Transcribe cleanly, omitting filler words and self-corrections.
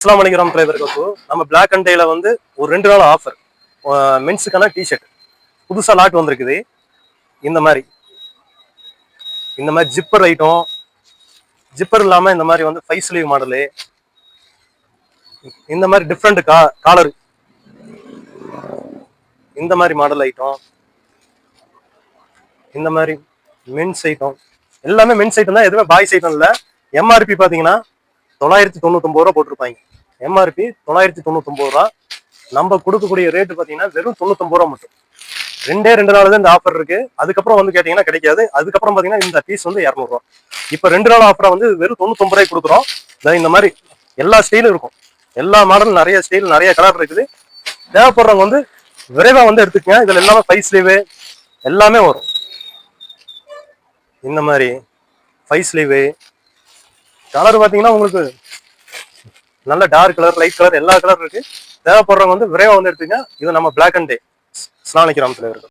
அஸ்ஸலாமு அலைக்கும் டிரைவருக்கு நம்ம பிளாக் அண்ட் டேல வந்து ஒரு 2 நாள் ஆஃபர் மென்ஸுக்கான டிஷர்ட் புதுசா லாட் வந்திருக்குது. இந்த மாதிரி ஜிப்பர் ஐட்டம், ஜிப்பர் இல்லாம இந்த மாதிரி வந்து 5 ஸ்லீவ் மாடலு, இந்த மாதிரி டிஃப்ரெண்ட் காலர், இந்த மாதிரி மாடல் ஐட்டம், இந்த மாதிரி மென்ஸ் ஐட்டம், எல்லாமே மென்ஸ் ஐட்டம் தான், எதுவுமே பாய்ஸ் ஐட்டம் இல்ல. எம்ஆர்பி பாத்தீங்கன்னா 999 ரூபா போட்டிருப்பாங்க. எம்ஆர்பி 999 ரூபா. நம்ம கொடுக்கக்கூடிய ரேட்டு பாத்தீங்கன்னா வெறும் 99 ரூபா மட்டும். 2 நாள் தான் இந்த ஆஃபர் இருக்கு. அதுக்கப்புறம் வந்து கேட்டீங்கன்னா கிடைக்காது. அதுக்கப்புறம் பாத்தீங்கன்னா இந்த பீஸ் வந்து 200 ரூபா. இப்ப 2 நாள் ஆஃபரா வந்து வெறும் 99 ரூபாய்க்கு கொடுக்குறோம். இந்த மாதிரி எல்லா ஸ்டைலும் இருக்கும், எல்லா மாடலும், நிறைய ஸ்டைல், நிறைய கலர் இருக்குது. தேவைப்படுறவங்க வந்து விரைவா வந்து எடுத்துக்கங்க. இதுல எல்லாமே 5 ஸ்லீவ் எல்லாமே வரும். இந்த மாதிரி 5 ஸ்லீவ் கலர் பாத்தீங்கன்னா உங்களுக்கு நல்ல டார்க் கலர், லைட் கலர், எல்லா கலர் இருக்கு. தேவைப்படுறவங்க வந்து விரைவா வந்து எடுத்துங்க. இது நம்ம பிளாக் அண்ட் டே. அஸ்ஸலாமு அலைக்கும்.